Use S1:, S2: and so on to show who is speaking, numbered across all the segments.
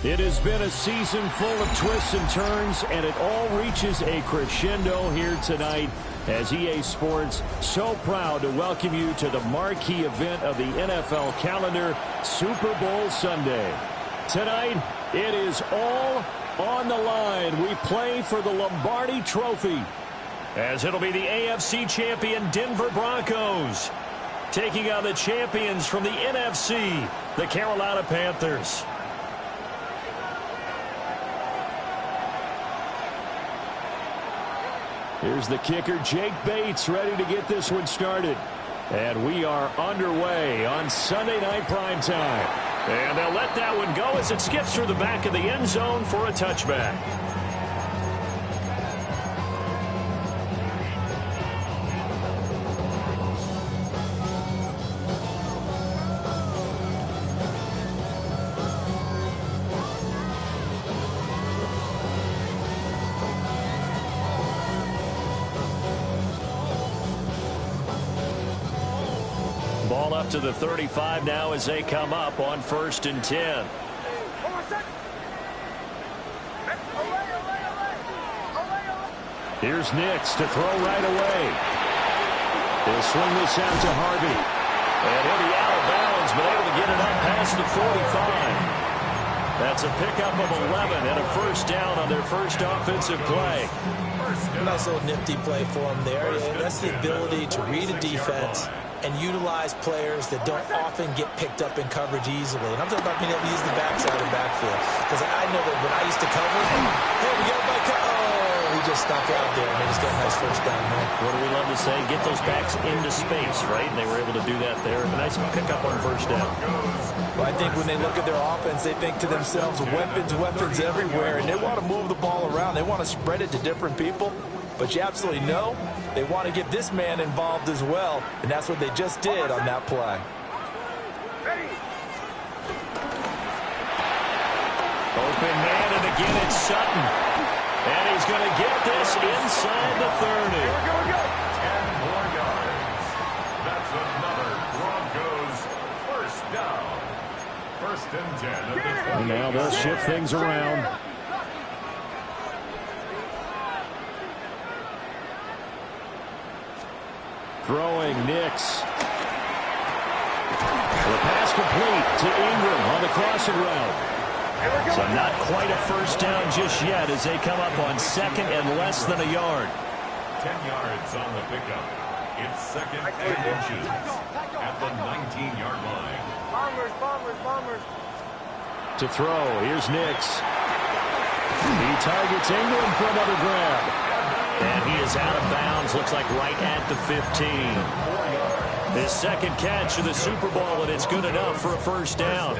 S1: It has been a season full of twists and turns, and it all reaches a crescendo here tonight as EA Sports so proud to welcome you to the marquee event of the NFL calendar, Super Bowl Sunday. Tonight, it is all on the line. We play for the Lombardi Trophy, as it'll be the AFC champion Denver Broncos taking on the champions from the NFC, the Carolina Panthers. Here's the kicker, Jake Bates, ready to get this one started. And we are underway on Sunday Night Primetime. And they'll let that one go as it skips through the back of the end zone for a touchback. Ball up to the 35 now as they come up on 1st and 10. Here's Nix to throw right away. He'll swing this out to Harvey. And he'll be out of bounds, but able to get it up past the 45. That's a pickup of 11 and a first down on their first offensive play.
S2: Nice little nifty play for him there. Yeah, that's the ability to read a defense and utilize players that don't often get picked up in coverage easily. And I'm talking about being able to use the backside of the backfield. Because I know that when I used to cover, hey, we got my he just snuck out there, and they just got a nice first down there.
S1: What do we love to say? Get those backs into space, right? And they were able to do that there. A nice pickup on first down.
S3: Well, I think when they look at their offense, they think to themselves, weapons everywhere, and they want to move the ball around. They want to spread it to different people. But you absolutely know they want to get this man involved as well, and that's what they just did on that play.
S1: Open man, and again it's Sutton. And he's going to get this inside the 30.
S4: 10 more yards. That's another Broncos first down. 1st and 10 at the 20.
S1: And now they'll shift things around. Throwing Nix. The pass complete to Ingram on the crossing route. So not quite a first down just yet as they come up on 2nd and less than a yard.
S4: 10 yards on the pickup. It's 2nd and inches at the 19-yard line.
S5: Bombers.
S1: To throw, here's Nix. He targets Ingram for another grab. And he is out of bounds, looks like right at the 15. His second catch of the Super Bowl, and it's good enough for a first down.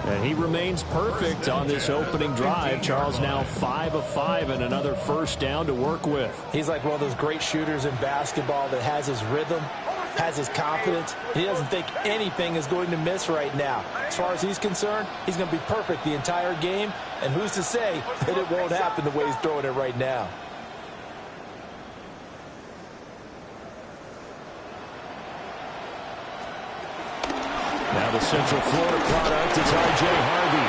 S1: And he remains perfect on this opening drive. Charles now 5 of 5 and another first down to work with.
S2: He's like one of those great shooters in basketball that has his rhythm, has his confidence. He doesn't think anything is going to miss right now. As far as he's concerned, he's going to be perfect the entire game. And who's to say that it won't happen the way he's throwing it right now?
S1: Now the Central Florida product is R.J. Harvey.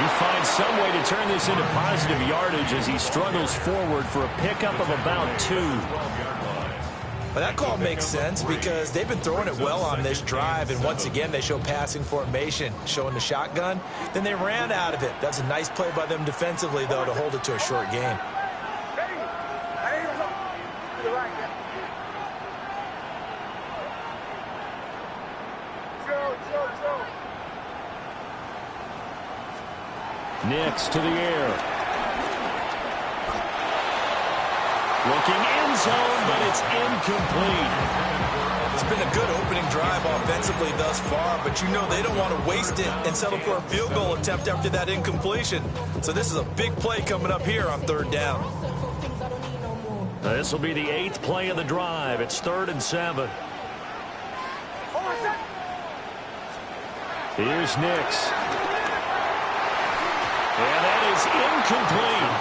S1: He finds some way to turn this into positive yardage as he struggles forward for a pickup of about 2.
S2: Well, that call makes sense because they've been throwing it well on this drive, and once again they show passing formation, showing the shotgun. Then they ran out of it. That's a nice play by them defensively, though, to hold it to a short game.
S1: Nix to the air. Looking end zone, but it's incomplete.
S2: It's been a good opening drive offensively thus far, but you know they don't want to waste it and settle for a field goal attempt after that incompletion. So this is a big play coming up here on 3rd down.
S1: This will be the 8th play of the drive. It's 3rd and 7. Here's Nix. And that is incomplete.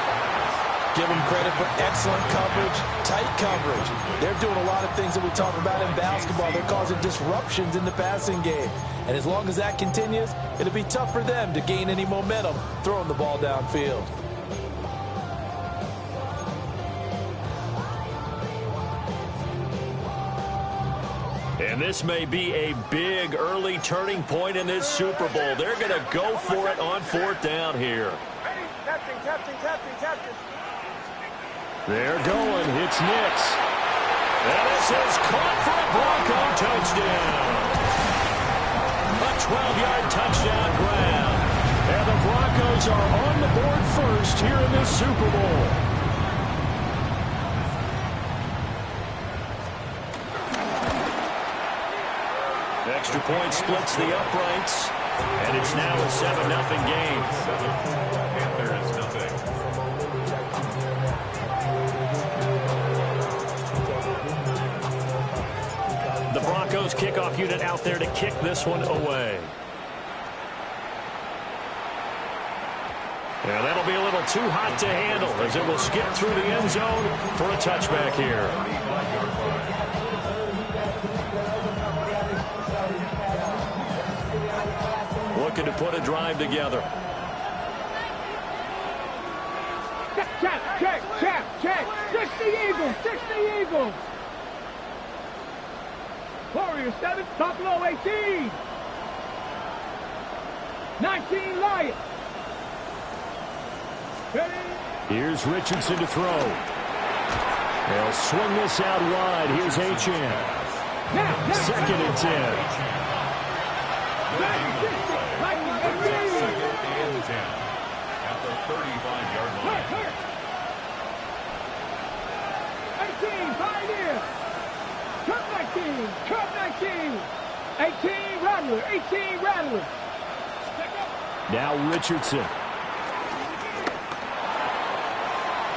S2: Give them credit for excellent coverage, tight coverage. They're doing a lot of things that we talk about in basketball. They're causing disruptions in the passing game. And as long as that continues, it'll be tough for them to gain any momentum throwing the ball downfield.
S1: And this may be a big early turning point in this Super Bowl. They're going to go for it on 4th down here.
S5: Captain.
S1: They're going. It's Nix. And this is caught for a Bronco touchdown. A 12-yard touchdown grab. And the Broncos are on the board first here in this Super Bowl. Extra point splits the uprights. And it's now a 7-0 game.
S4: Panthers nothing.
S1: The Broncos kickoff unit out there to kick this one away. And that'll be a little too hot to handle as it will skip through the end zone for a touchback here. Looking to put a drive together.
S5: Check. 60 Eagles. Warriors 7, Buffalo 18. 19 Lions.
S1: Here's Richardson to throw. They'll swing this out wide. Here's Achane. 2nd and 10.
S4: At the 35-yard line.
S5: 18, Pioneer. Cup 19. 18 Rattler.
S1: Now Richardson.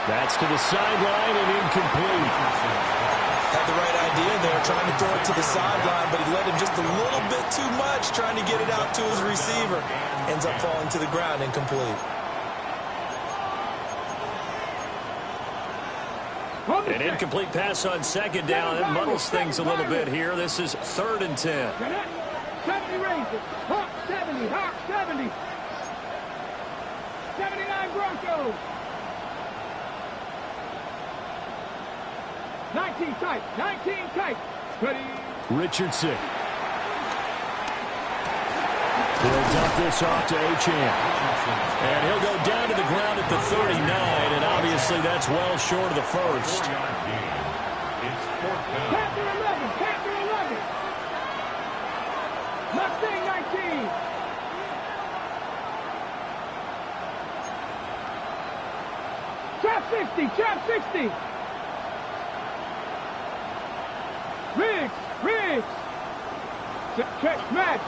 S1: That's to the sideline and incomplete.
S2: Had the right idea there, trying to throw it to the sideline, but he led him just a little bit too much, trying to get it out to his receiver. Ends up falling to the ground, incomplete.
S1: An incomplete pass on 2nd down. It muddles things a little bit here. This is 3rd and 10.
S5: 70 Rangers. Hawk 70. 79 Broncos. 19 tight. Ready.
S1: Richardson. He'll dump this off to Achane. And he'll go down to the ground at the 39, and obviously that's well short of the first.
S4: It's 4th down.
S5: Panther 11. Mustang 19. Trap 60. Riggs. Check match.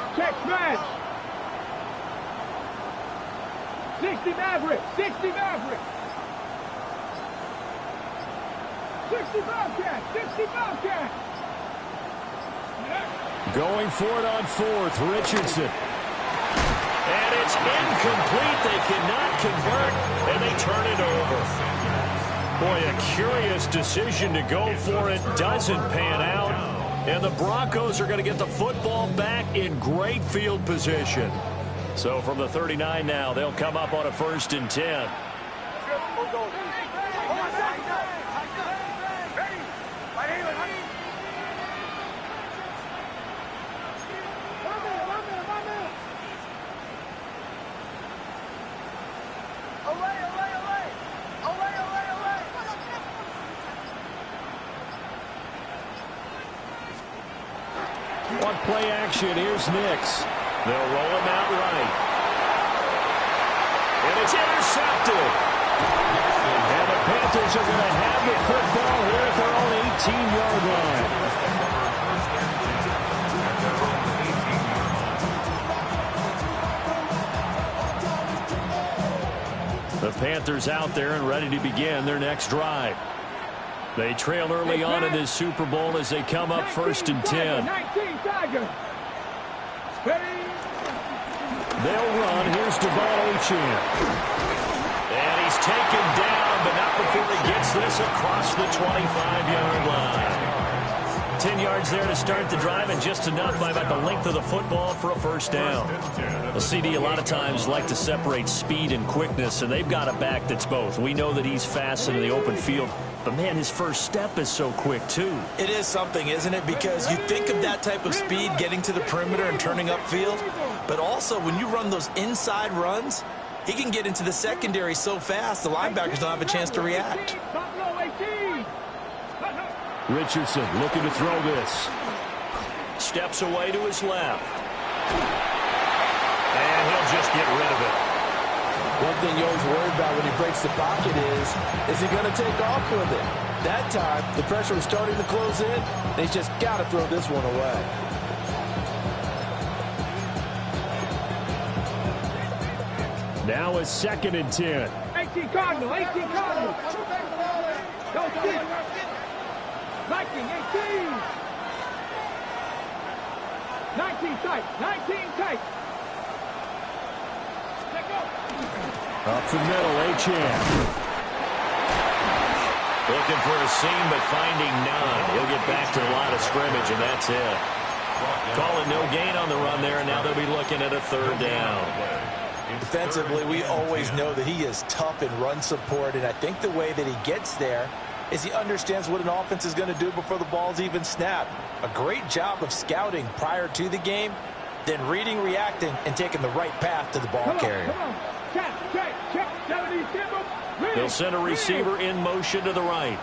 S5: 60 Maverick. 60 Bobcat.
S1: Going for it on 4th, Richardson. And it's incomplete. They cannot convert, and they turn it over. Boy, a curious decision to go for it. Doesn't pan out. And the Broncos are going to get the football back in great field position. So from the 39 now, they'll come up on a 1st and 10. On play action, here's Nix. They'll roll him out right. And it's intercepted. And the Panthers are going to have the football here at their own 18-yard line. The Panthers out there and ready to begin their next drive. They trail early on in this Super Bowl as they come up 1st and 10.
S5: 19 Tiger.
S1: They'll run. Here's Devon Achane. And he's taken down, but not before he gets this across the 25-yard line. 10 yards there to start the drive, and just enough by about the length of the football for a first down. The CD a lot of times like to separate speed and quickness, and they've got a back that's both. We know that he's fast in the open field, but, man, his first step is so quick, too.
S2: It is something, isn't it? Because you think of that type of speed getting to the perimeter and turning upfield, but also when you run those inside runs, he can get into the secondary so fast the linebackers don't have a chance to react.
S1: Richardson looking to throw this. Steps away to his left. And he'll just get rid of it.
S3: One thing you always worry about when he breaks the pocket is he going to take off with it? That time, the pressure was starting to close in. They just got to throw this one away.
S1: Now a 2nd and 10.
S5: 18 Cardinal, 18 Cardinal. Go sit. Viking, 18. 19 tight, 19 tight. Let go.
S1: Up the middle, Achane. Looking for a seam, but finding none. He'll get back to the line of scrimmage, and that's it. Call it no gain on the run there, and now they'll be looking at a 3rd down.
S2: Defensively, we always know that he is tough in run support, and I think the way that he gets there is he understands what an offense is going to do before the ball's even snapped. A great job of scouting prior to the game, then reading, reacting, and taking the right path to the ball carrier.
S5: Check. 70,
S1: They'll send a receiver in motion to the right.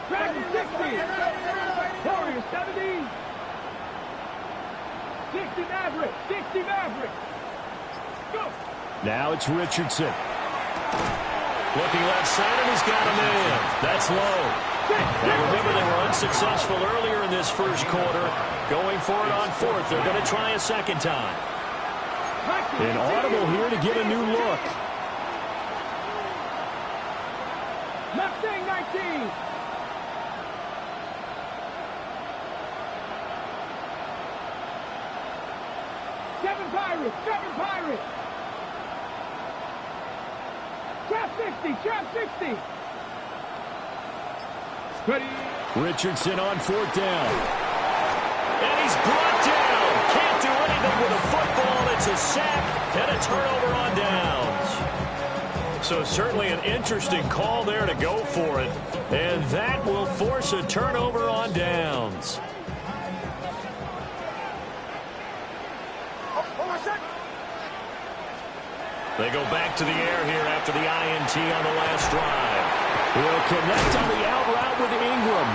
S5: Dragon, 60. Warriors, 70. 60 Maverick, 60 Maverick. Go.
S1: Now it's Richardson. Looking left side, and he's got him in. That's low. And remember, they were unsuccessful earlier in this first quarter. Going for it on 4th. They're going to try a 2nd time. An audible here to get a new look.
S5: Mustang, 19. Seven Pirates. Trap 60. Ready.
S1: Richardson on 4th down. And he's brought down. Can't do anything with a football. It's a sack and a turnover on downs. So certainly an interesting call there to go for it. And that will force a turnover on downs. They go back to the air here after the INT on the last drive. Will connect on the out route with Ingram.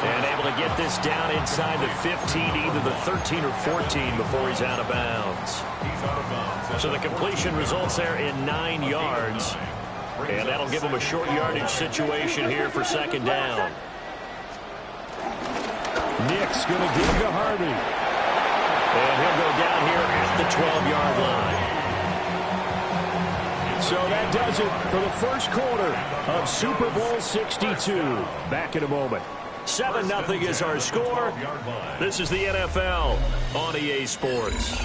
S1: And able to get this down inside the 15, either the 13 or 14 before he's out of bounds. So the completion results there in 9 yards. And that'll give him a short yardage situation here for 2nd down. Nick's going to give to Harvey. And he'll go down here at the 12-yard line. So that does it for the first quarter of Super Bowl 62. Back in a moment. 7-0 is our score. This is the NFL on EA Sports.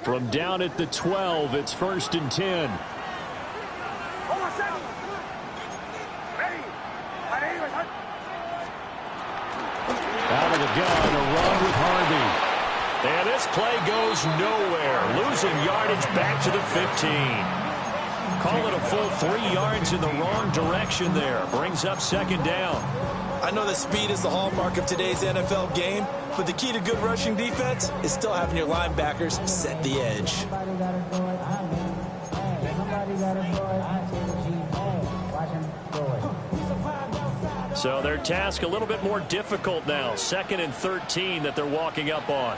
S1: From down at the 12, it's 1st and 10. Out of the gun, a run with Harvey. And this play goes nowhere. Losing yardage back to the 15. Call it a full 3 yards in the wrong direction there. Brings up 2nd down.
S2: I know that speed is the hallmark of today's NFL game, but the key to good rushing defense is still having your linebackers set the edge.
S1: So their task a little bit more difficult now. 2nd and 13 that they're walking up on.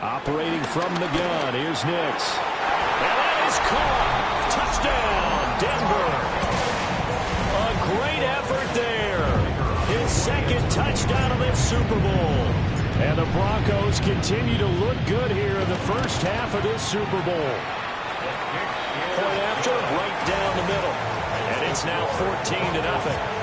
S1: Operating from the gun, here's Nix. And that is caught. Touchdown, Denver. A great effort there. His second touchdown of this Super Bowl. And the Broncos continue to look good here in the first half of this Super Bowl. Point after, right down the middle. And it's now 14-0.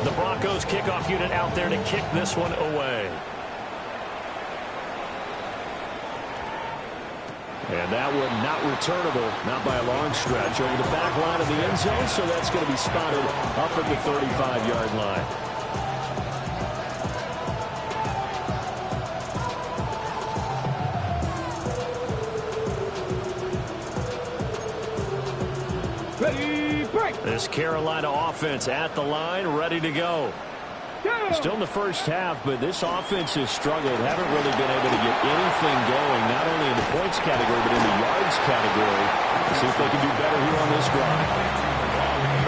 S1: The Broncos kickoff unit out there to kick this one away. And that one not returnable, not by a long stretch, over the back line of the end zone, so that's going to be spotted up at the 35-yard line.
S5: Ready, break.
S1: This Carolina offense at the line, ready to go. Still in the first half, but this offense has struggled. Haven't really been able to get anything going, not only in the points category, but in the yards category. Let's see if they can do better here on this drive.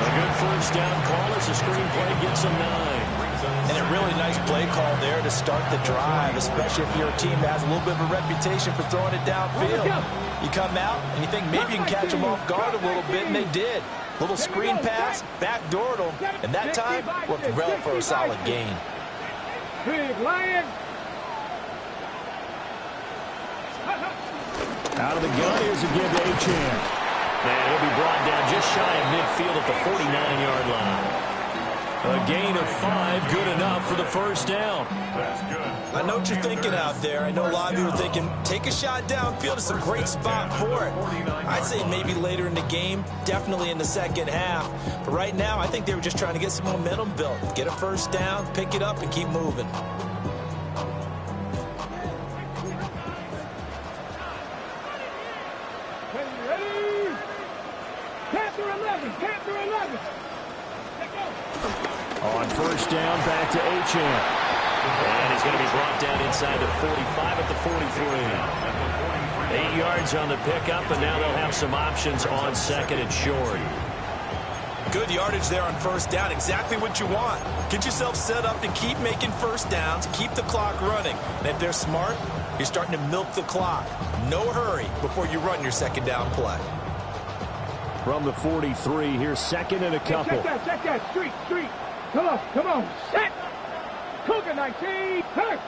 S1: A good first down call as the screenplay gets a 9.
S2: And a really nice play call there to start the drive, especially if you're a team that has a little bit of a reputation for throwing it downfield. You come out and you think maybe you can catch them off guard a little bit, and they did. Little screen pass, backdoored them, and that time worked well for a solid gain.
S5: Big Lion.
S1: Out of the gun, here's a give to Achane. And he'll be brought down just shy of midfield at the 49-yard line. A gain of 5, good enough for the first down.
S4: That's good.
S2: I know what you're thinking out there. I know a lot of you are thinking, take a shot downfield. It's a great spot for it. I'd say maybe later in the game, definitely in the second half. But right now, I think they were just trying to get some momentum built. Get a first down, pick it up, and keep moving.
S5: Ready. Panther 11. Panther 11.
S1: On first down, back to Achane. And he's going to be brought down inside the 45 at the 43. 8 yards on the pickup, and now they'll have some options on second and short.
S2: Good yardage there on first down. Exactly what you want. Get yourself set up to keep making first downs, keep the clock running. And if they're smart, you're starting to milk the clock. No hurry before you run your second down play.
S1: From the 43, here's second and a couple.
S5: Check that. Street. Come on. Set. Cougar 19. Hurt.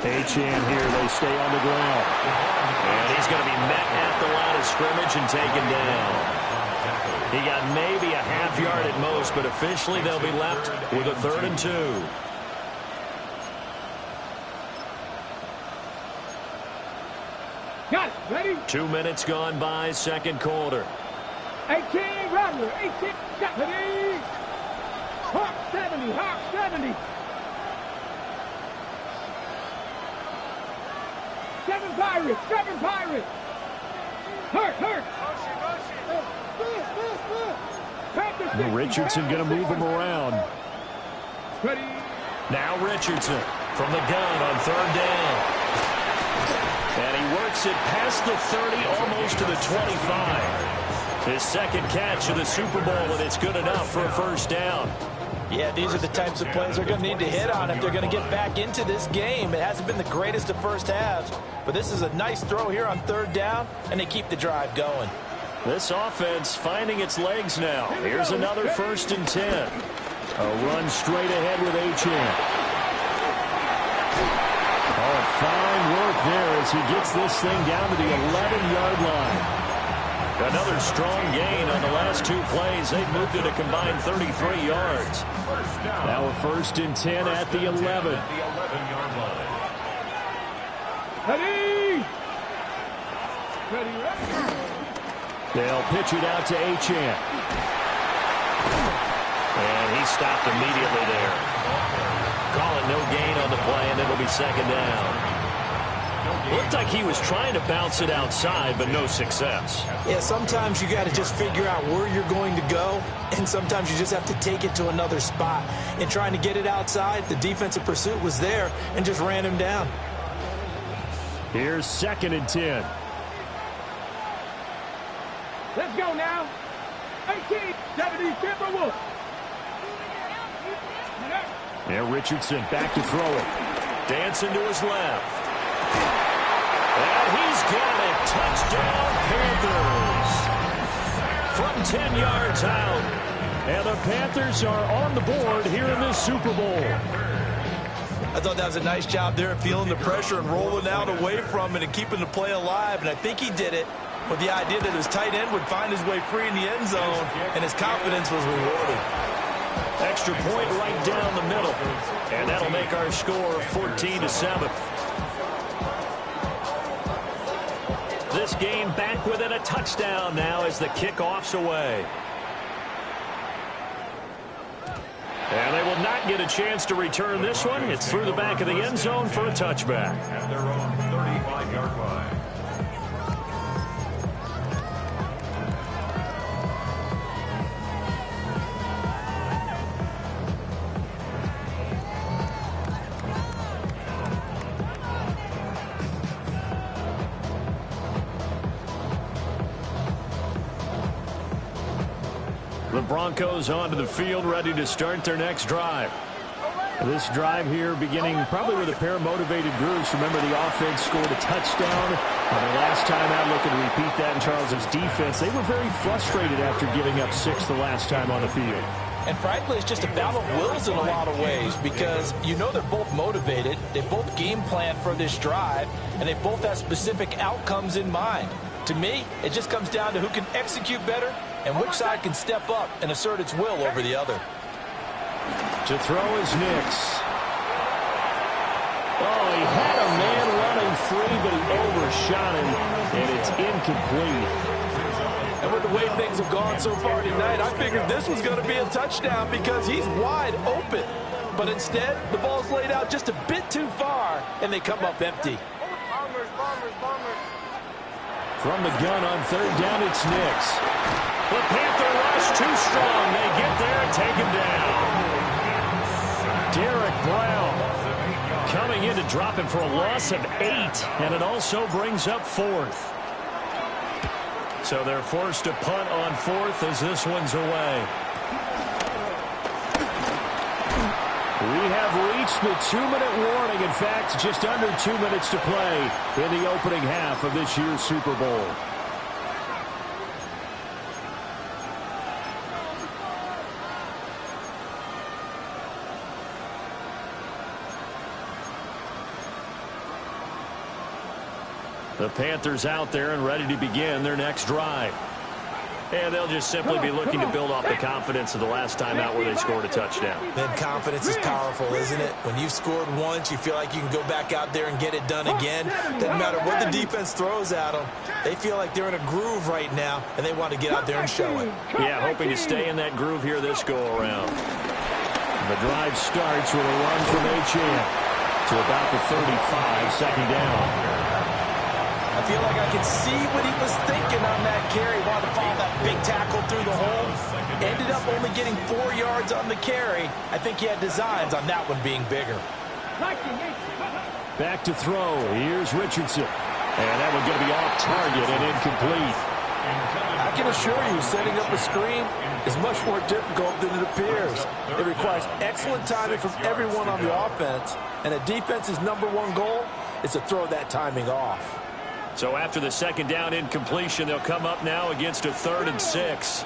S1: Achane here, they stay on the ground. And he's going to be met at the line of scrimmage and taken down. He got maybe a half yard at most, but officially they'll be left with a 3rd and 2.
S5: Got it. Ready?
S1: 2 minutes gone by, second quarter.
S5: 18, Rattler. 18, ready. Hawk 70. 7 Pirates. Hurt.
S1: Richardson going to move him around.
S5: Ready.
S1: Now Richardson from the gun on 3rd down. And he works it past the 30, almost to the 25. His second catch of the Super Bowl, and it's good enough for a first down.
S2: Yeah, these are the types of plays they're going to need to hit on if they're going to get back into this game. It hasn't been the greatest of first halves, but this is a nice throw here on 3rd down, and they keep the drive going.
S1: This offense finding its legs now. Here's another 1st and 10. A run straight ahead with Achane. Oh, fine work there as he gets this thing down to the 11-yard line. Another strong gain on the last 2 plays. They've moved it a combined 33 yards. Now a 1st and 10 at the 11.
S5: Ready.
S1: They'll pitch it out to Achane. And he stopped immediately there. Call it no gain on the play, and it'll be second down. Looked like he was trying to bounce it outside, but no success.
S2: Yeah, sometimes you got to just figure out where you're going to go, and sometimes you just have to take it to another spot. And trying to get it outside, the defensive pursuit was there and just ran him down.
S1: Here's 2nd and 10.
S5: Let's go now. 18, 70, Timberwolves.
S1: Now Richardson back to throw it. Dancing to his left. And he's got it. Touchdown, Panthers. From 10 yards out. And the Panthers are on the board here in this Super Bowl.
S3: I thought that was a nice job there of feeling the pressure and rolling out away from it and keeping the play alive. And I think he did it with the idea that his tight end would find his way free in the end zone, and his confidence was rewarded.
S1: Extra point right down the middle. And that'll make our score 14-7. This game back within a touchdown now as the kickoff's away. And they will not get a chance to return this one. It's through the back of the end zone for a touchback.
S4: At their own 35-yard line.
S1: The Broncos onto the field, ready to start their next drive. This drive here beginning probably with a pair of motivated groups. Remember, the offense scored a touchdown. The last time out, looking to repeat that in Charles's defense. They were very frustrated after giving up 6 the last time on the field.
S2: And frankly, it's just a battle of wills in a lot of ways, because you know they're both motivated. They both game plan for this drive, and they both have specific outcomes in mind. To me, it just comes down to who can execute better and which side can step up and assert its will over the other.
S1: To throw is Nix. Oh, he had a man running free, but he overshot him, and it's incomplete.
S3: And with the way things have gone so far tonight, I figured this was going to be a touchdown because he's wide open. But instead, the ball's laid out just a bit too far, and they come up empty.
S1: From the gun on third down, it's Nix. The Panther rush too strong. They get there and take him down. Derek Brown coming in to drop it for a loss of 8, and it also brings up 4th. So they're forced to punt on 4th as this one's away. We have reached the 2-minute warning. In fact, just under 2 minutes to play in the opening half of this year's Super Bowl. The Panthers out there and ready to begin their next drive. And they'll just simply be looking to build off the confidence of the last time out where they scored a touchdown.
S2: Then confidence is powerful, isn't it? When you've scored once, you feel like you can go back out there and get it done again. Doesn't matter what the defense throws at them. They feel like they're in a groove right now, and they want to get out there and show it.
S1: Yeah, hoping to stay in that groove here this go-around. The drive starts with a run from H.N. to about the 35, second down.
S2: I feel like I can see what he was thinking on that carry. Wanted to follow that big tackle through the hole. Ended up only getting 4 yards on the carry. I think he had designs on that one being bigger.
S1: Back to throw. Here's Richardson. And that one's going to be off target and incomplete.
S3: I can assure you, setting up a screen is much more difficult than it appears. It requires excellent timing from everyone on the offense, and a defense's #1 goal is to throw that timing off.
S1: So after the second down incompletion, they'll come up now against a 3rd and 6.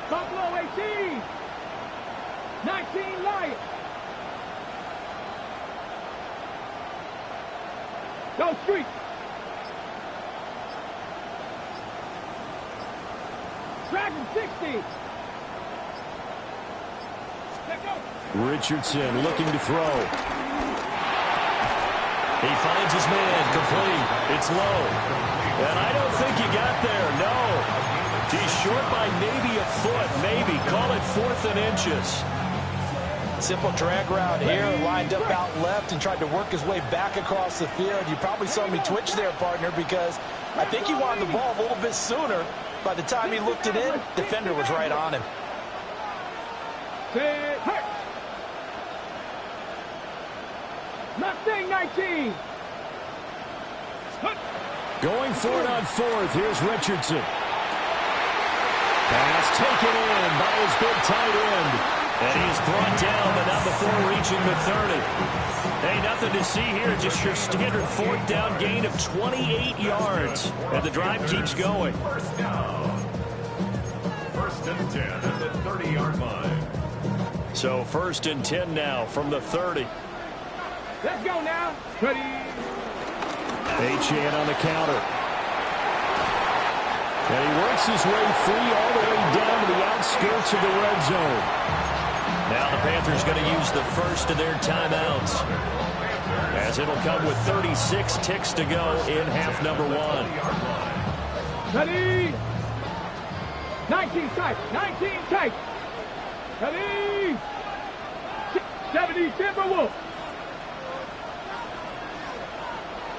S5: Buffalo 18. 19 Lions. Go street. Dragon 60.
S1: Richardson looking to throw. He finds his man, complete. It's low. And I don't think he got there, no. He's short by maybe a foot, maybe. Call it 4th and inches.
S2: Simple drag route here, lined up out left and tried to work his way back across the field. You probably saw me twitch there, partner, because I think he wanted the ball a little bit sooner. By the time he looked it in, defender was right on him.
S5: Mustang 19.
S1: Going for it on 4th. Here's Richardson. Pass taken in by his big tight end. And he is brought down, but not before reaching the 30. Hey, nothing to see here. Just your standard fourth down gain of 28 yards. And the drive keeps going.
S4: First down. First and 10 at the 30-yard line.
S1: So first and 10 now from the 30.
S5: Let's go now. Ready.
S1: Achane on the counter. And he works his way free all the way down to the outskirts of the red zone. Now the Panthers going to use the first of their timeouts, as it'll come with 36 ticks to go in half number one.
S5: Ready. 19 tight. 19 tight. Ready. 70 Timberwolves.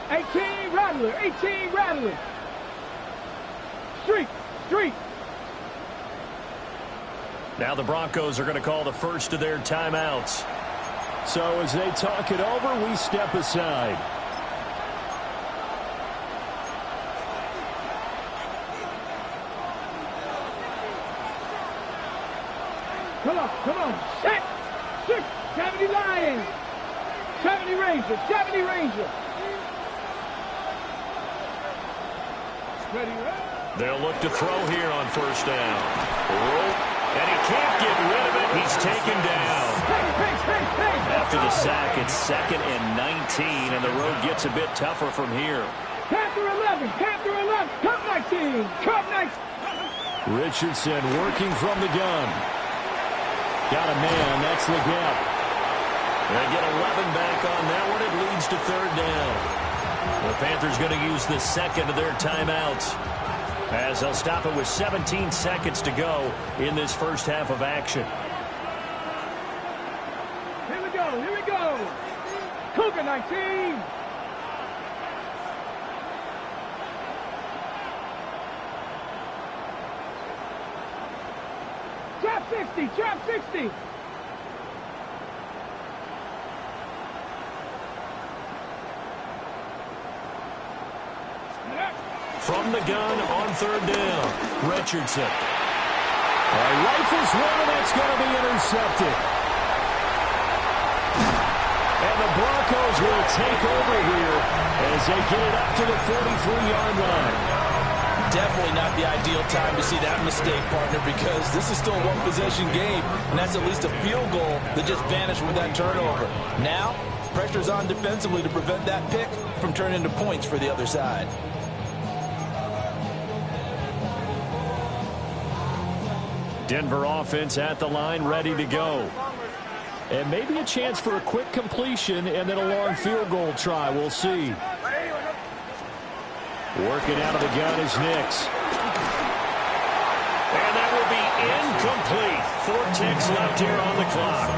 S5: 18 Rattler. 18 Rattler. Street.
S1: Now the Broncos are going to call the first of their timeouts. So as they talk it over, we step aside.
S5: Come on. Set. 6. 70 Lions. 70 Rangers. 70 Rangers. Ready.
S1: They'll look to throw here on first down. And he can't get rid of it. He's taken down. After the sack, it's 2nd and 19, and the road gets a bit tougher from here.
S5: Panther 11. Cup 19.
S1: Richardson working from the gun. Got a man. That's the gap. They get 11 back on that one. It leads to third down. The Panthers going to use the second of their timeouts, as they'll stop it with 17 seconds to go in this first half of action.
S5: Here we go. Cougar 19. Trap 60.
S1: From the gun on third down, Richardson. Rifles one, and that's going to be intercepted. And the Broncos will take over here as they get it up to the 43-yard line.
S2: Definitely not the ideal time to see that mistake, partner, because this is still a one-possession game, and that's at least a field goal that just vanished with that turnover. Now, pressure's on defensively to prevent that pick from turning into points for the other side.
S1: Denver offense at the line, ready to go. And maybe a chance for a quick completion and then a long field goal try. We'll see. Working out of the gun is Nix. And that will be incomplete. 4 ticks left here on the clock.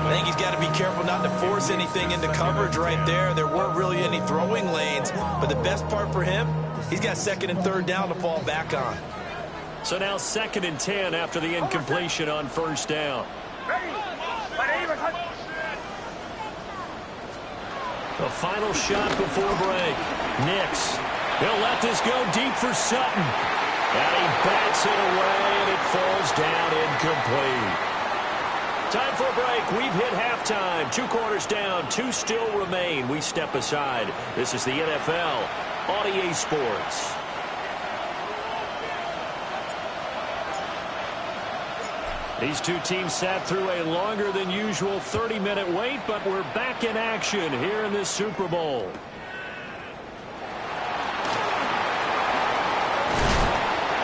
S2: I think he's got to be careful not to force anything into coverage right there. There weren't really any throwing lanes, but the best part for him, he's got 2nd and 3rd down to fall back on.
S1: So now 2nd and 10 after the incompletion on first down. The final shot before break. Nix. He'll let this go deep for Sutton. And he bats it away, and it falls down incomplete. Time for a break. We've hit halftime. 2 quarters down. 2 still remain. We step aside. This is the NFL on EA Sports. These two teams sat through a longer than usual 30-minute wait, but we're back in action here in this Super Bowl.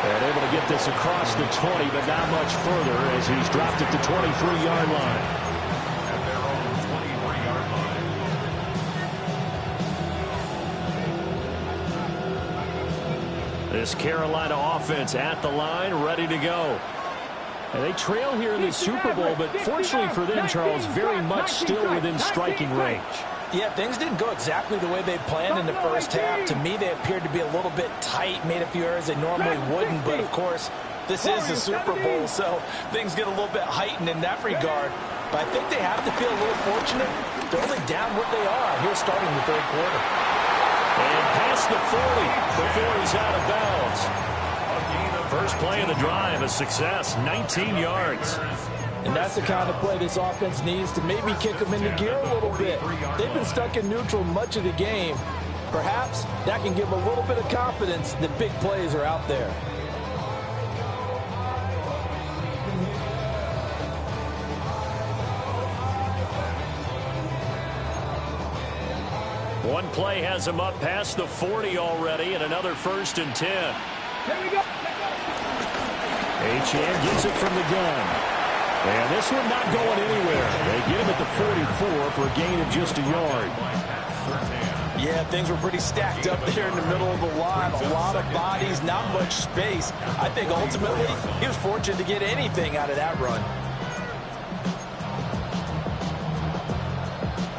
S1: And able to get this across the 20, but not much further as he's dropped it to 23-yard line.
S4: At their own 23-yard line.
S1: This Carolina offense at the line, ready to go. And they trail here in the Super Bowl, but fortunately for them, Charles, very much still within striking range.
S2: Yeah, things didn't go exactly the way they planned in the first half. To me, they appeared to be a little bit tight, made a few errors they normally wouldn't. But, of course, this is the Super Bowl, so things get a little bit heightened in that regard. But I think they have to feel a little fortunate. They're only down what they are here starting the 3rd quarter.
S1: And past the 40 before he's out of bounds. First play of the drive, a success, 19 yards.
S3: And that's the kind of play this offense needs to maybe kick them into gear a little bit. They've been stuck in neutral much of the game. Perhaps that can give them a little bit of confidence that big plays are out there.
S1: One play has him up past the 40 already, and another 1st and 10.
S5: Here we go.
S1: Achane gets it from the gun. And this one not going anywhere. They get him at the 44 for a gain of just a yard.
S3: Yeah, things were pretty stacked up there in the middle of the line. A lot of bodies, not much space. I think ultimately he was fortunate to get anything out of that run.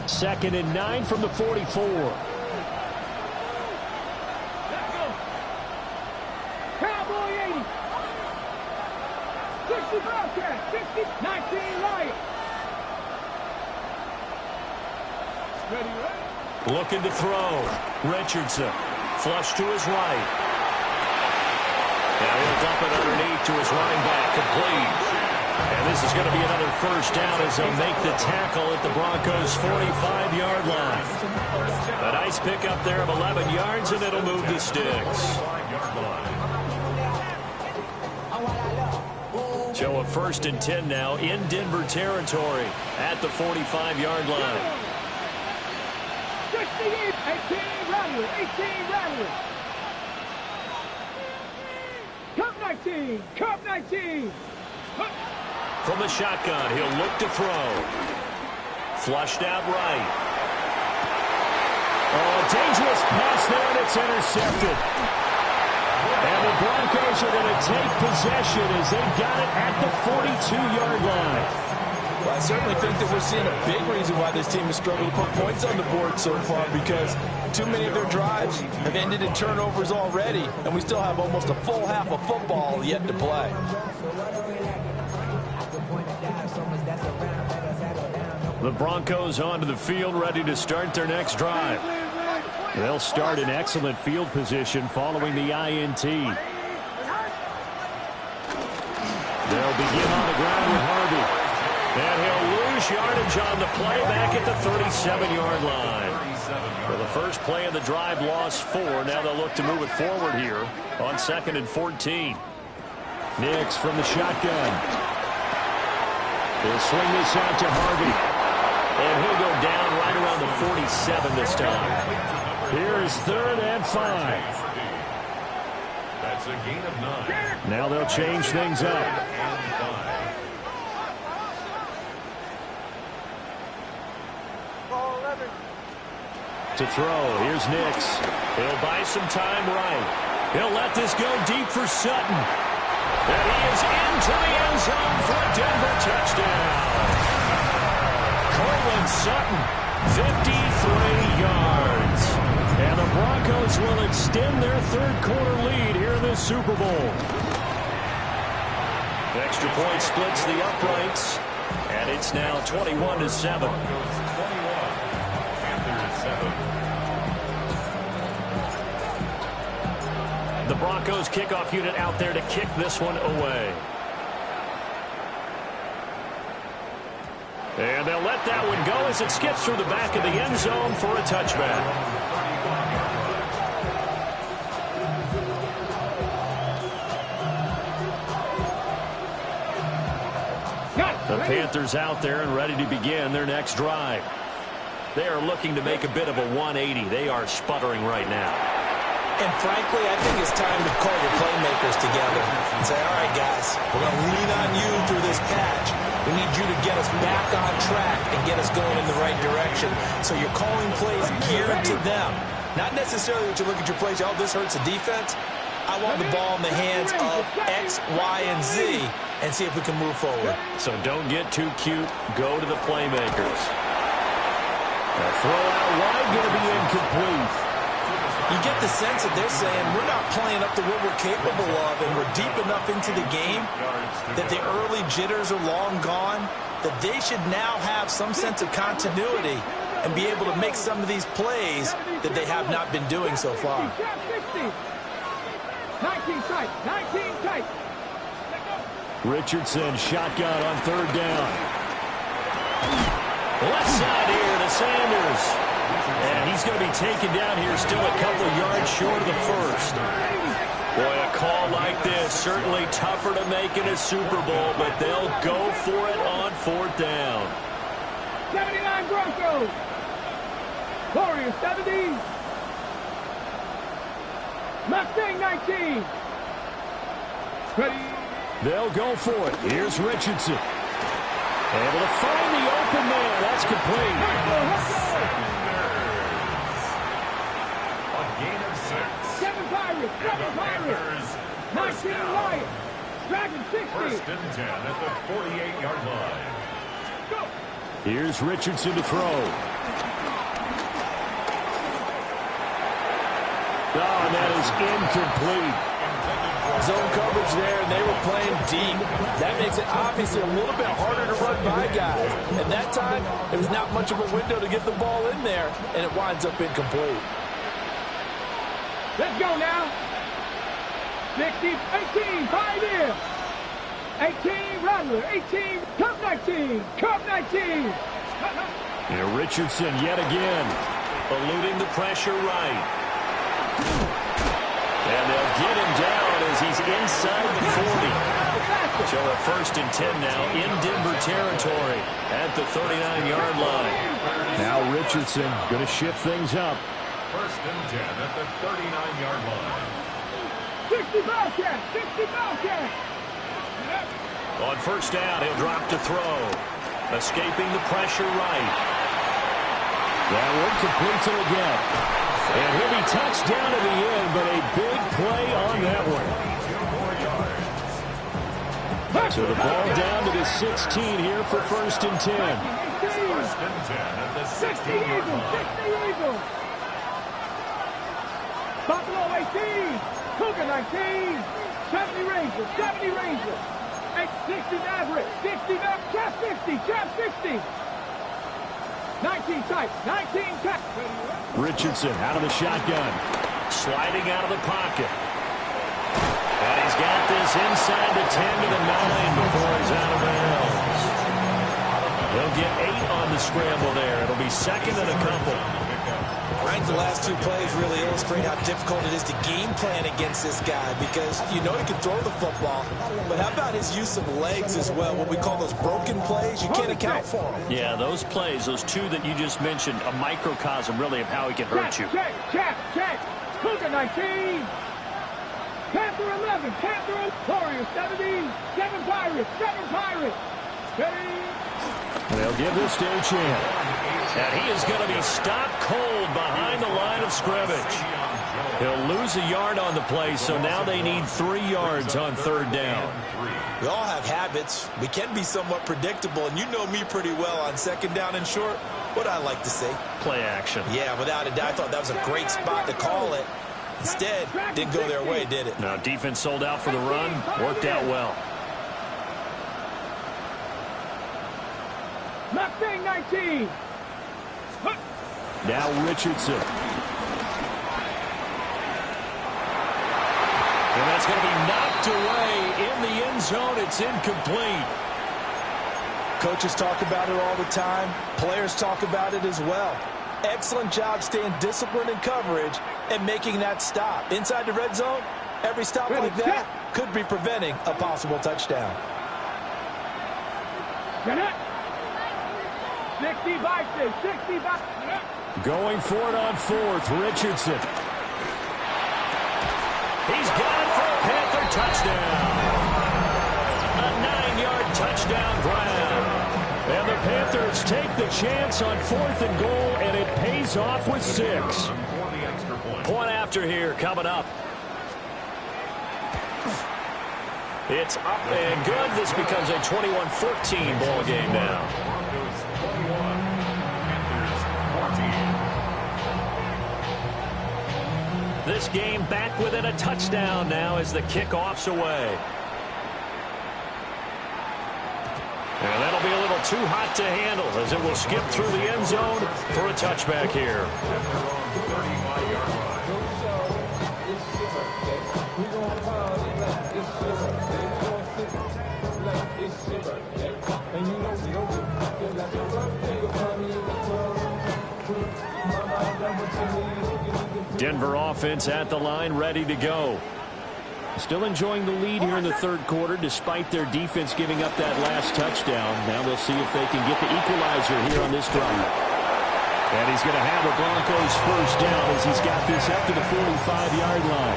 S1: 2nd and 9 from the 44.
S5: Cowboy 80. 60 Broncos. 60. 19 Lions. Ready.
S1: Looking to throw. Richardson. Flush to his right. Now he'll dump it underneath to his running back. Complete. And this is going to be another 1st down as they'll make the tackle at the Broncos' 45-yard line. A nice pickup there of 11 yards, and it'll move the sticks. So a 1st and 10 now in Denver territory at the 45-yard line.
S5: 18 Rattler. 18 Rattler. Cup 19. Cup 19.
S1: From the shotgun, he'll look to throw. Flushed out right. Oh, dangerous pass there, and it's intercepted. And the Broncos are going to take possession as they've got it at the 42-yard line.
S3: Well, I certainly think that we're seeing a big reason why this team has struggled to put points on the board so far, because too many of their drives have ended in turnovers already, and we still have almost a full half of football yet to play.
S1: The Broncos onto the field, ready to start their next drive. They'll start in excellent field position following the INT. They'll begin on the ground with Harvey. And he'll lose yardage on the play back at the 37-yard line. For the first play of the drive, lost 4. Now they'll look to move it forward here on 2nd and 14. Nix from the shotgun. He'll swing this out to Harvey. And he'll go down right around the 47 this time. Here is 3rd and 5.
S4: That's a gain of 9.
S1: Now they'll change things up. To throw, here's Nix. He'll buy some time right. He'll let this go deep for Sutton. And he is into the end zone for a Denver touchdown. Cortland Sutton, 53 yards. And the Broncos will extend their 3rd quarter lead here in this Super Bowl. Extra point splits the uprights. And it's now 21-7. The Broncos kickoff unit out there to kick this one away. And they'll let that one go as it skips through the back of the end zone for a touchback. The Panthers out there and ready to begin their next drive. They are looking to make a bit of a 180. They are sputtering right now.
S2: And frankly, I think it's time to call your playmakers together and say, all right, guys, we're going to lean on you through this patch. We need you to get us back on track and get us going in the right direction. So you're calling plays geared to them. Not necessarily that you look at your plays, oh, this hurts the defense. I want the ball in the hands of X, Y, and Z and see if we can move forward.
S1: So don't get too cute. Go to the playmakers. The throw out wide going to be incomplete.
S2: You get the sense that they're saying we're not playing up to what we're capable of, and we're deep enough into the game that the early jitters are long gone, that they should now have some sense of continuity and be able to make some of these plays that they have not been doing so far.
S5: 19 tight. 19 tight.
S1: Richardson shotgun on third down. Left side here to Sanders. And he's going to be taken down here still a couple yards short of the first. Boy, a call like this, certainly tougher to make in a Super Bowl, but they'll go for it on fourth down.
S5: 79 Broncos. Warriors 70. Mustang 19. Ready.
S1: They'll go for it. Here's Richardson. Able to find the open man. That's complete.
S4: A gain of 6.
S5: 7 Pirates. 7 Pirates. 19 Lions. Dragon 60.
S4: First and 10 at the 48-yard line.
S5: Go.
S1: Here's Richardson to throw. Oh, and that is incomplete.
S3: Zone coverage there, and they were playing deep. That makes it obviously a little bit harder to run by guys. And that time, there was not much of a window to get the ball in there, and it winds up incomplete.
S5: Let's go now. 60, 18, 5 in. 18, Rattler, 18, Cup 19, Cup 19.
S1: And Richardson yet again, eluding the pressure right. And they'll get him down as he's inside the 40. So a first and 10 now in Denver territory at the 39-yard line. Now Richardson going to shift things up.
S4: First and 10 at the 39-yard line.
S5: 60 Bobcat, 60 Bobcat.
S1: On first down, he'll drop to throw. Escaping the pressure right. That one completes it again. And he'll be touched down to the end, but a big play on that one. So the ball down to the 16 here for first and 10.
S4: First and 10 at the 16-yard line.
S5: 60 Eagles. Buffalo 18, Cougar 19, 70 Rangers, 70 Rangers. 60 Maverick, 60 Maverick, Chap 60, Chap 60. 19 tight, 19 tight.
S1: Richardson out of the shotgun. Sliding out of the pocket. And he's got this inside the 10 to the 9 before he's out of bounds. He'll get 8 on the scramble there. It'll be second and a couple.
S2: I think the last two plays really illustrate how difficult it is to game plan against this guy because you know he can throw the football, but how about his use of legs as well? What we call those broken plays, you can't account for them.
S1: Yeah, those plays, those two that you just mentioned, a microcosm really of how he can hurt you.
S5: Check. Cougar 19. Panther 11, Panther 11. Warriors 70, 7 Pirates, 7 Pirates. Ready.
S1: They'll give this to Chan. And he is going to be stopped cold behind the line of scrimmage. He'll lose a yard on the play, so now they need 3 yards on third down.
S2: We all have habits. We can be somewhat predictable, and you know me pretty well on second down and short. What I like to say?
S1: Play action.
S2: Yeah, without a doubt, I thought that was a great spot to call it. Instead, didn't go their way, did it?
S1: Now, defense sold out for the run. Worked out well.
S5: Mustang 19.
S1: Now Richardson. And that's going to be knocked away in the end zone. It's incomplete.
S3: Coaches talk about it all the time. Players talk about it as well. Excellent job staying disciplined in coverage and making that stop. Inside the red zone, every stop like that could be preventing a possible touchdown.
S5: 60 Vikings, 60 Vikings.
S1: Going for it on fourth, Richardson. He's got it for a Panther touchdown. A 9-yard touchdown grab. And the Panthers take the chance on 4th and goal, and it pays off with 6. Point after here coming up. It's up and good. This becomes a 21-14 ball game now. This game back within a touchdown now as the kickoff's away. And that'll be a little too hot to handle as it will skip through the end zone for a touchback here. Denver offense at the line, ready to go. Still enjoying the lead here in the third quarter, despite their defense giving up that last touchdown. Now they'll see if they can get the equalizer here on this drive. And he's going to have the Broncos first down as he's got this up to the 45-yard line.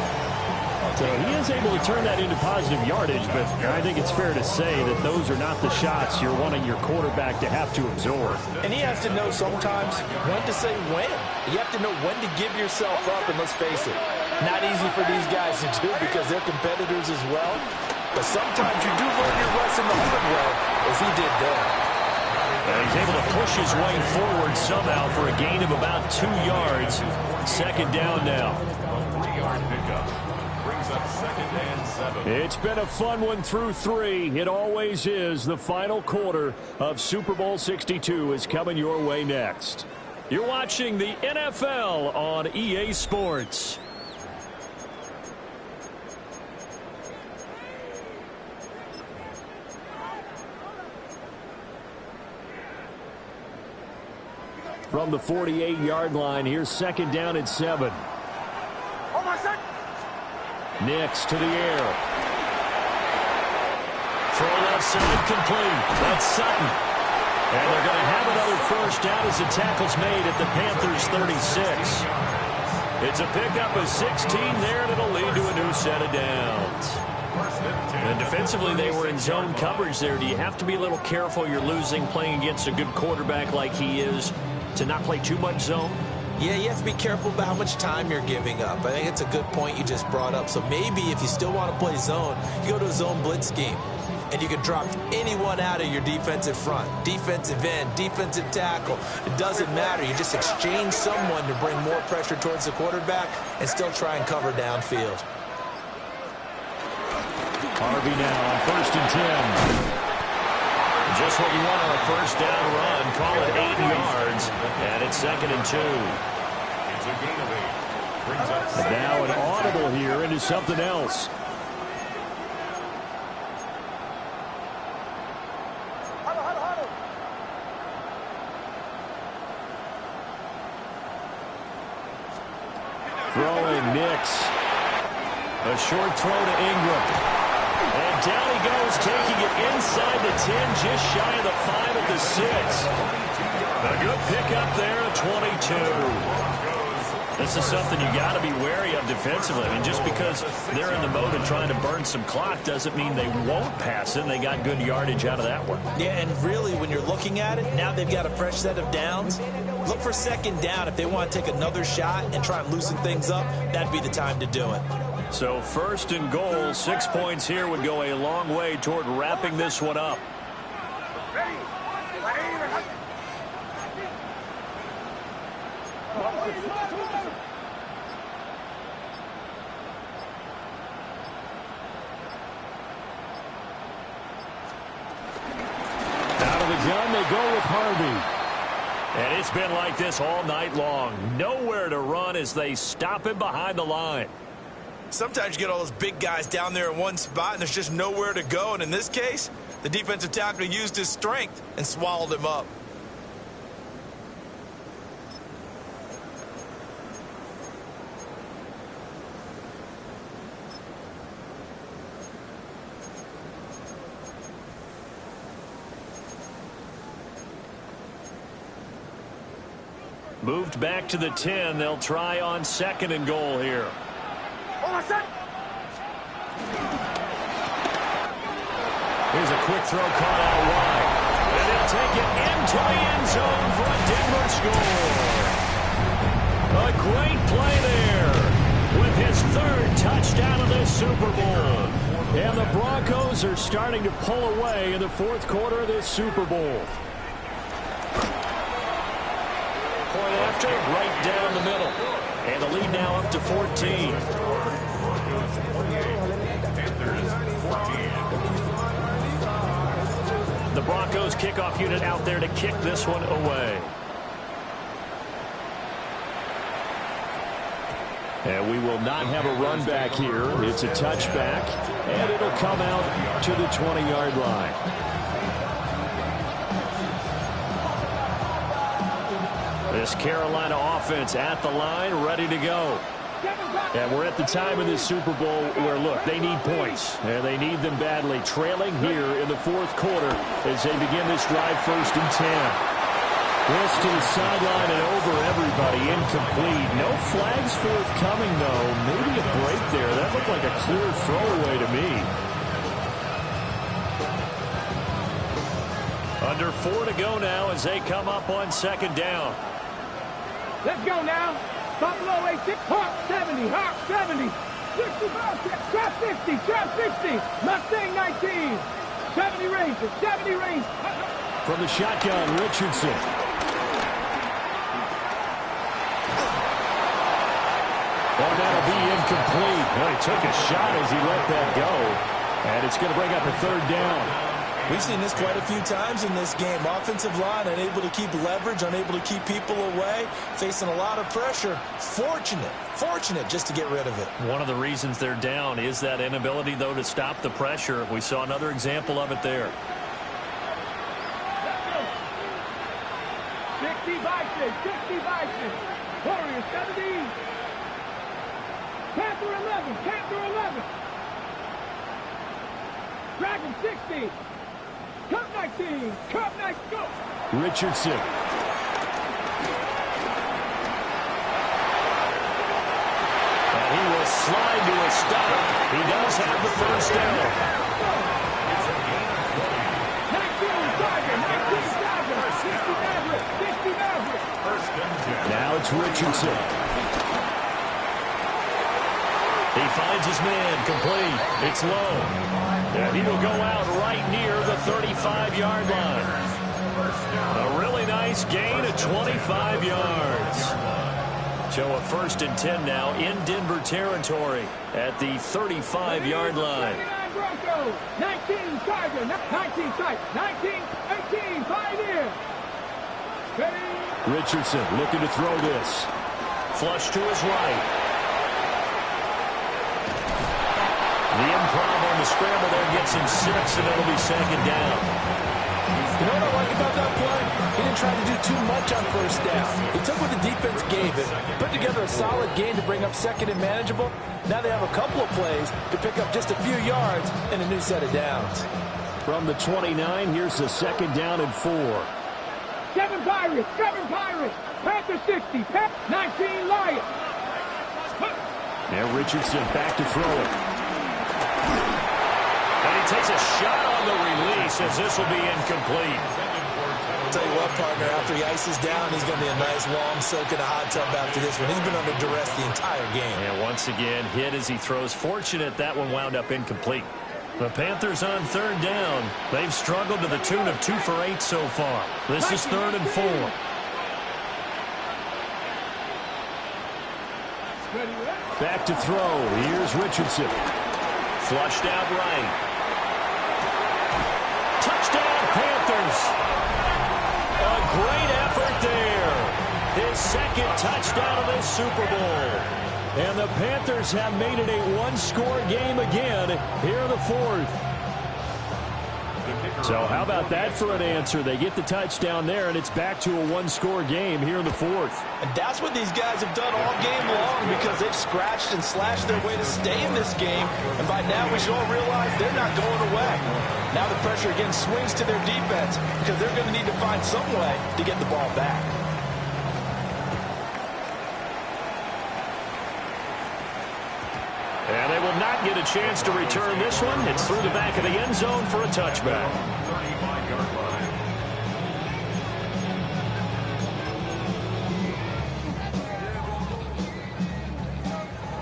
S1: So he is able to turn that into positive yardage, but I think it's fair to say that those are not the shots you're wanting your quarterback to have to absorb.
S3: And he has to know sometimes when to say when. You have to know when to give yourself up, and let's face it, not easy for these guys to do because they're competitors as well. But sometimes you do learn your lesson the hard way, as he did there.
S1: And he's able to push his way forward somehow for a gain of about 2 yards. Second down now.
S4: 3-yard pickup. Brings up 2nd and 7.
S1: It's been a fun one through 3. It always is. The final quarter of Super Bowl 62 is coming your way next. You're watching the NFL on EA Sports. From the 48-yard line, here's second down at 7. Nix to the air. Throw left side complete. That's Sutton. And they're going to have another first down as the tackle's made at the Panthers 36. It's a pickup of 16 there, and it'll lead to a new set of downs. And defensively, they were in zone coverage there. Do you have to be a little careful you're losing playing against a good quarterback like he is to not play too much zone?
S2: Yeah, you have to be careful about how much time you're giving up. I think it's a good point you just brought up. So maybe if you still want to play zone, you go to a zone blitz scheme. And you can drop anyone out of your defensive front. Defensive end, defensive tackle. It doesn't matter. You just exchange someone to bring more pressure towards the quarterback and still try and cover downfield.
S1: Harvey now on 1st and 10. Just what you want on a first down run. Call it 8 yards. And it's 2nd and 2.
S4: It's a gain of 8. Brings up
S1: And now an audible here into something else. Throwing Nix. A short throw to Ingram. And down he goes, taking it inside the 10, just shy of the 5 at the 6. A good pickup there at 22. This is something you got to be wary of defensively. I mean, just because they're in the mode of trying to burn some clock doesn't mean they won't pass it. And they got good yardage out of that one.
S2: Yeah, and really, when you're looking at it, now they've got a fresh set of downs. Look for second down. If they want to take another shot and try and loosen things up, that'd be the time to do it.
S1: So 1st and goal, 6 points here would go a long way toward wrapping this one up. Out of the gun, they go with Harvey. And it's been like this all night long. Nowhere to run as they stop him behind the line.
S3: Sometimes you get all those big guys down there in one spot, and there's just nowhere to go. And in this case, the defensive tackle used his strength and swallowed him up.
S1: Moved back to the 10. They'll try on 2nd and goal here. Here's a quick throw caught out wide. And they'll take it into the end zone for a Denver score. A great play there with his 3rd touchdown of this Super Bowl. And the Broncos are starting to pull away in the 4th quarter of this Super Bowl. Point after, right down the middle. And the lead now up to 14. The Broncos kickoff unit out there to kick this one away. And we will not have a run back here. It's a touchback, and it'll come out to the 20-yard line. This Carolina offense at the line, ready to go. And we're at the time in this Super Bowl where, look, they need points, and they need them badly. Trailing here in the fourth quarter as they begin this drive, 1st and 10. This to the sideline and over everybody, incomplete. No flags forthcoming, though. Maybe a break there. That looked like a clear throwaway to me. Under 4 to go now as they come up on 2nd down.
S5: Let's go now. Buffalo 86, Hawk 70, Hawk 70. 60, trap 60, trap 60. Mustang 19. 70 Rangers, 70 Rangers.
S1: From the shotgun, Richardson. Oh, that'll be incomplete. Well, he took a shot as he let that go. And it's going to bring up a 3rd down.
S2: We've seen this quite a few times in this game. Offensive line unable to keep leverage, unable to keep people away, facing a lot of pressure. Fortunate just to get rid of it.
S1: One of the reasons they're down is that inability, though, to stop the pressure. We saw another example of it there.
S5: 60 Bison, 60 Bison. Warriors 70. Panther 11, Panther 11. Dragon 60. Cup 19, Cup 19, go.
S1: Richardson. And he will slide to a stop. He does have the 1st down.
S5: 19 Tiger, 19 Tiger. 60 Maverick, 60 Maverick.
S4: 1st and 10.
S1: Now it's Richardson. He finds his man, complete. It's low. And he will go out right near the 35-yard line. A really nice gain of 25 yards. So a 1st and 10 now in Denver territory at the 35-yard line.
S5: 29 Broncos, 19 Tiger, 19 Tiger, 19, 18, Pioneer. Ready?
S1: Richardson looking to throw this. Flush to his right. The improv on the scramble there gets him 6, and it'll be 2nd down.
S2: You know what I like about that play? He didn't try to do too much on 1st down. He took what the defense gave him, put together a solid gain to bring up 2nd and manageable. Now they have a couple of plays to pick up just a few yards and a new set of downs.
S1: From the 29, here's the 2nd down and 4.
S5: 7 Pirates, 7 Pirates. Panther 60, 19 Lions.
S1: Now Richardson back to throw it. And he takes a shot on the release as this will be incomplete.
S2: I'll tell you what, partner, after he ices down, he's going to be a nice, long soak in a hot tub after this one. He's been under duress the entire game.
S1: And once again, hit as he throws. Fortunate that one wound up incomplete. The Panthers on 3rd down. They've struggled to the tune of 2 for 8 so far. This is 3rd and 4. Back to throw. Here's Richardson. Flushed out right. Touchdown, Panthers. A great effort there. His 2nd touchdown of this Super Bowl. And the Panthers have made it a 1-score game again here in the 4th. So how about that for an answer? They get the touchdown there, and it's back to a 1-score game here in the 4th.
S2: And that's what these guys have done all game long, because they've scratched and slashed their way to stay in this game. And by now we should all realize they're not going away. Now the pressure again swings to their defense, because they're going to need to find some way to get the ball back.
S1: And they will not get a chance to return this one. It's through the back of the end zone for a touchback.
S4: 35-yard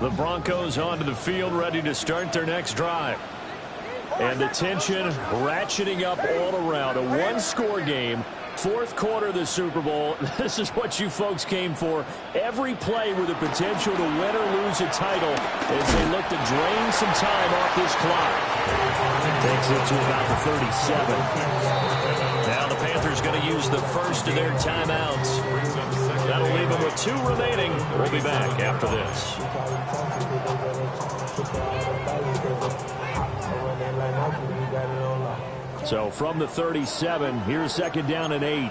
S4: line.
S1: The Broncos onto the field, ready to start their next drive. And the tension ratcheting up all around. A 1-score game. 4th quarter of the Super Bowl. This is what you folks came for. Every play with the potential to win or lose a title as they look to drain some time off this clock. Takes it to about the 37. Now the Panthers going to use the first of their timeouts. That'll leave them with 2 remaining. We'll be back after this. So from the 37, here's 2nd down and 8.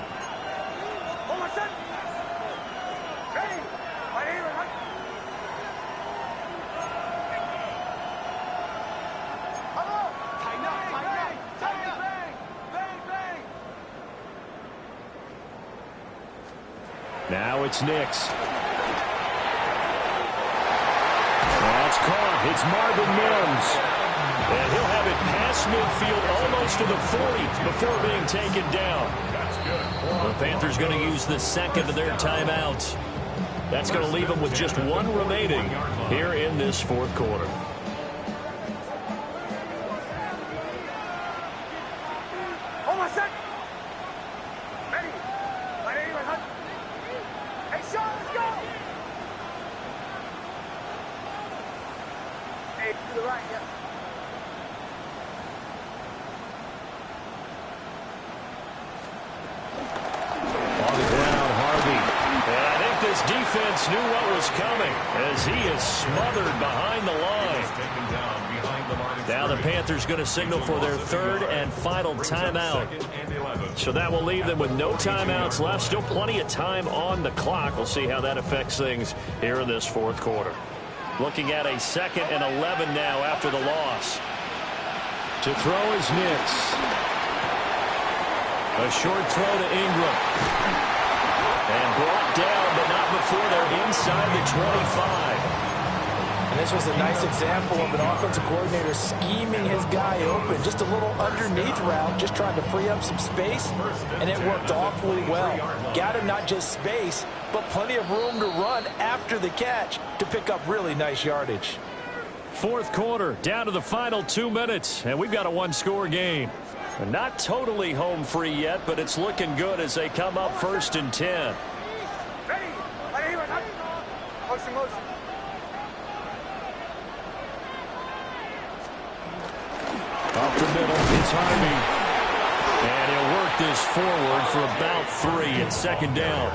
S1: Now it's Nix. That's caught. It's Marvin Mims. And he'll have it past midfield almost to the 40 before being taken down. The Panthers going to use the second of their timeouts. That's going to leave them with just one remaining here in this fourth quarter. Defense knew what was coming as he is smothered behind the line. Now the Panthers going to signal for their third and final timeout. So that will leave them with no timeouts left. Still plenty of time on the clock. We'll see how that affects things here in this fourth quarter. Looking at a 2nd and 11 now after the loss. To throw is Nix. A short throw to Ingram. And brought down, but not before they're inside the 25.
S2: And this was a nice example of an offensive coordinator scheming his guy open. Just a little underneath route, just trying to free up some space, and it worked awfully well. Got him not just space, but plenty of room to run after the catch to pick up really nice yardage.
S1: Fourth quarter, down to the final 2 minutes, and we've got a one-score game. And not totally home free yet, but it's looking good as they come up 1st and 10. Up the middle, it's Harvey. And he'll work this forward for about 3 and 2nd down.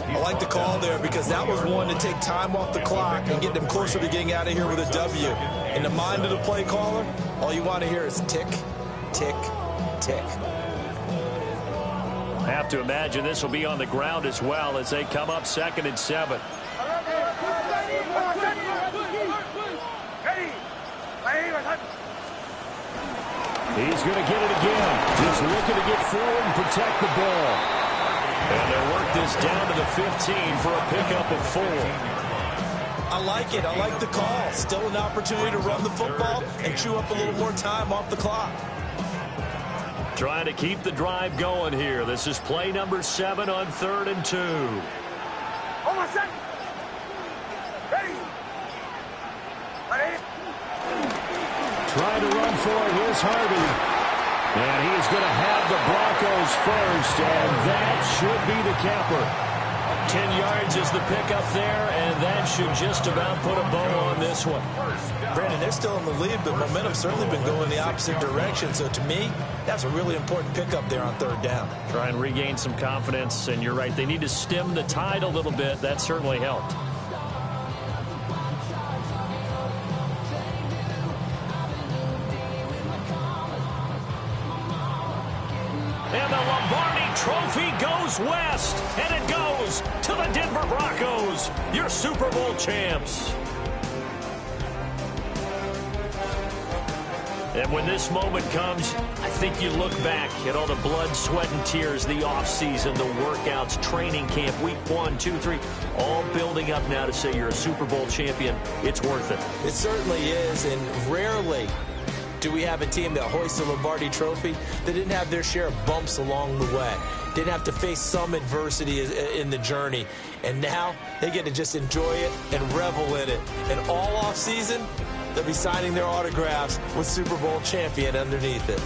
S2: I like the call there because that was one to take time off the clock and get them closer to getting out of here with a W. In the mind of the play caller, all you want to hear is tick, tick, tick.
S1: I have to imagine this will be on the ground as well as they come up 2nd and 7. He's going to get it again. Just looking to get forward and protect the ball. And they'll work this down to the 15 for a pickup of 4.
S2: I like it. I like the call. Still an opportunity to run the football and chew up a little more time off the clock.
S1: Trying to keep the drive going here. This is play number 7 on 3rd and 2. Trying to run for it. Here's Harvey. And he's going to have the Broncos first, and that should be the capper. 10 yards is the pickup there, and that should just about put a bow on this one.
S2: Brandon, they're still in the lead, but momentum's certainly been going the opposite direction. So to me, that's a really important pickup there on 3rd down.
S1: Try and regain some confidence, and you're right. They need to stem the tide a little bit. That certainly helped. And the Lombardi Trophy goes west, and it goes to the Denver Broncos, your Super Bowl champs. And when this moment comes, I think you look back at all the blood, sweat, and tears, the offseason, the workouts, training camp, week 1, 2, 3, all building up now to say you're a Super Bowl champion. It's worth it.
S2: It certainly is, and rarely do we have a team that hoists the Lombardi Trophy that didn't have their share of bumps along the way, didn't have to face some adversity in the journey, and now they get to just enjoy it and revel in it. And all offseason, they'll be signing their autographs with Super Bowl champion underneath it.